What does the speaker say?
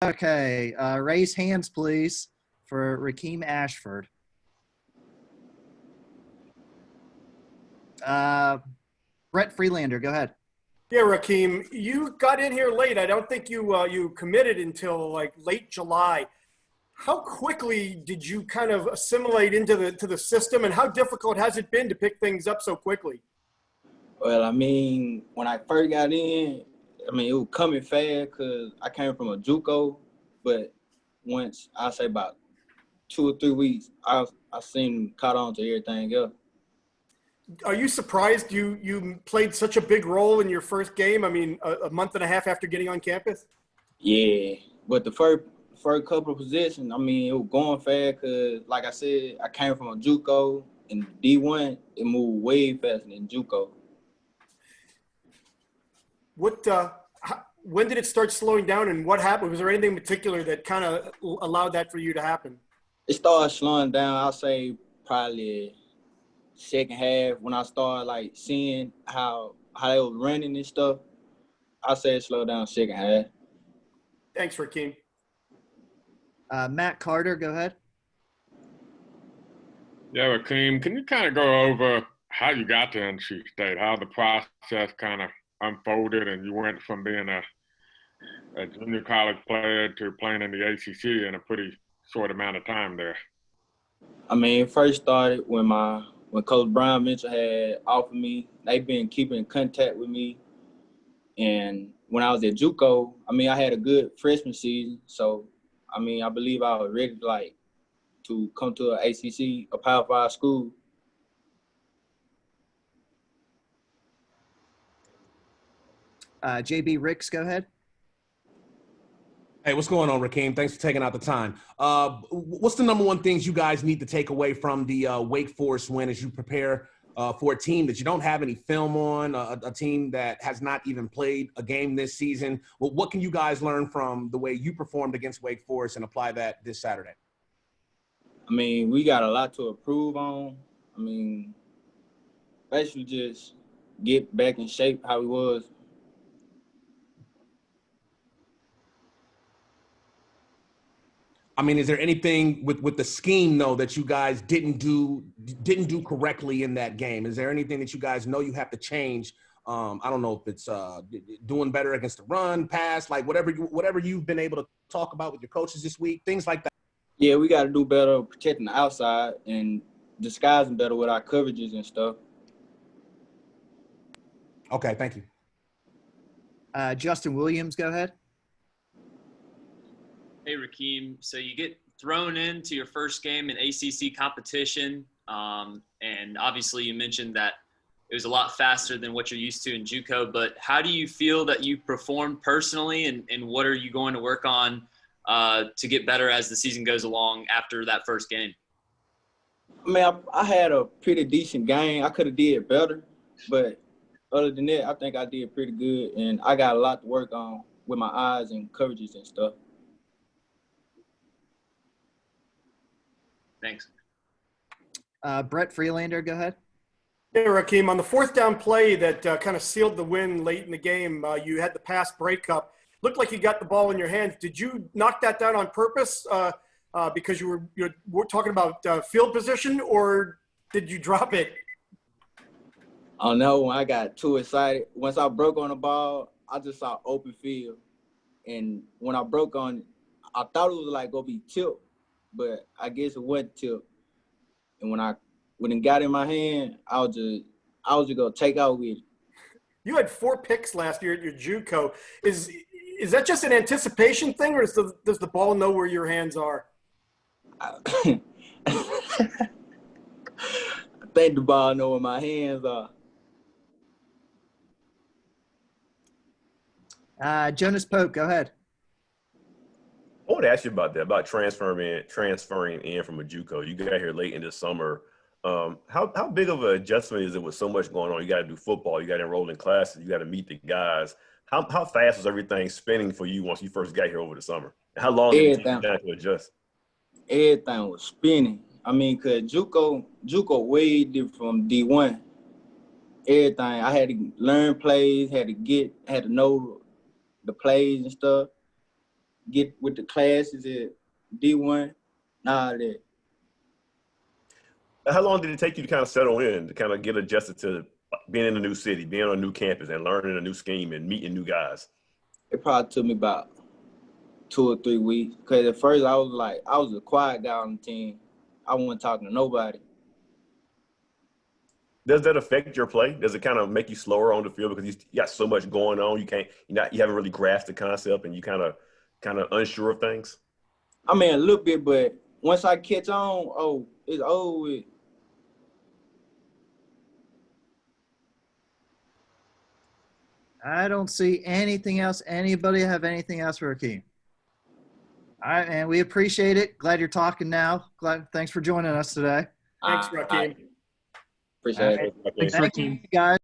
Okay, raise hands, please, for Rakeim Ashford. Brett Freelander, go ahead. Yeah, Rakeim, you got in here late. I don't think you committed until like late July. How quickly did you kind of assimilate into the system, and how difficult has it been to pick things up so quickly? Well, I mean, when I first got in, I mean, it was coming fast because I came from a JuCo, but once, I say about 2 or 3 weeks, I seen caught on to everything else. Are you surprised you played such a big role in your first game? I mean, a month and a half after getting on campus? Yeah, but the first couple of positions, I mean, it was going fast because, like I said, I came from a JuCo, and D1, it moved way faster than JuCo. When did it start slowing down, and what happened? Was there anything in particular that kind of allowed that for you to happen? It started slowing down, I'll say probably second half when I started like seeing how they was running and stuff. I say it slowed down second half. Thanks, Rakeim. Matt Carter, go ahead. Yeah, Rakeim, can you kind of go over how you got to NC State, how the process kind of unfolded, and you went from being a junior college player to playing in the ACC in a pretty short amount of time there? I mean, it first started when Coach Brian Mitchell had offered me. They've been keeping in contact with me. And when I was at JuCo, I mean, I had a good freshman season. So, I mean, I believe I was ready to come to an ACC, a Power 5 school. JB Ricks, go ahead. Hey, what's going on, Rakeim? Thanks for taking out the time. What's the number one things you guys need to take away from the Wake Forest win as you prepare for a team that you don't have any film on, a team that has not even played a game this season? Well, what can you guys learn from the way you performed against Wake Forest and apply that this Saturday? I mean, we got a lot to improve on. I mean, basically just get back in shape how we was. I mean, is there anything with the scheme though that you guys didn't do correctly in that game? Is there anything that you guys know you have to change? I don't know if it's doing better against the run, pass, like whatever you've been able to talk about with your coaches this week, things like that. Yeah, we got to do better protecting the outside and disguising better with our coverages and stuff. Okay, thank you. Justin Williams, go ahead. Hey, Rakeim. So you get thrown into your first game in ACC competition, and obviously you mentioned that it was a lot faster than what you're used to in JuCo, but how do you feel that you performed personally, and what are you going to work on to get better as the season goes along after that first game? I mean, I had a pretty decent game. I could have did better, but other than that, I think I did pretty good, and I got a lot to work on with my eyes and coverages and stuff. Thanks. Brett Freelander, go ahead. Yeah, Rakeim, on the fourth down play that kind of sealed the win late in the game, you had the pass breakup. Looked like you got the ball in your hands. Did you knock that down on purpose because you were talking about field position, or did you drop it? I don't know. When I got too excited, once I broke on the ball, I just saw open field. And when I broke on it, I thought it was like going to be tipped, but I guess it wasn't tipped. And when it got in my hand, I was just going to take out with it. You had 4 picks last year at your JuCo. Is that just an anticipation thing, or does the ball know where your hands are? I think the ball know where my hands are. Jonas Pope, go ahead. I want to ask you about that, about transferring in from a JuCo. You got here late in the summer. How big of an adjustment is it with so much going on? You got to do football, you got to enroll in classes, you got to meet the guys. How fast was everything spinning for you once you first got here over the summer? And how long did it take you to adjust? Everything was spinning. I mean, cause JuCo way different from D1. Everything, I had to learn plays, had to know the plays and stuff. get with the classes at D1, all that. How long did it take you to kind of settle in, to kind of get adjusted to being in a new city, being on a new campus, and learning a new scheme and meeting new guys? It probably took me about 2 or 3 weeks. Because at first I was a quiet guy on the team. I wasn't talking to nobody. Does that affect your play? Does it kind of make you slower on the field because you got so much going on? You haven't really grasped the concept, and you kind of unsure of things. I mean, a little bit, but once I catch on, it's over with. I don't see anything else. Anybody have anything else for Rakeim? All right, man. We appreciate it. Glad you're talking now. Thanks for joining us today. Thanks, Rakeim. Appreciate it. Thanks, Thank you, guys.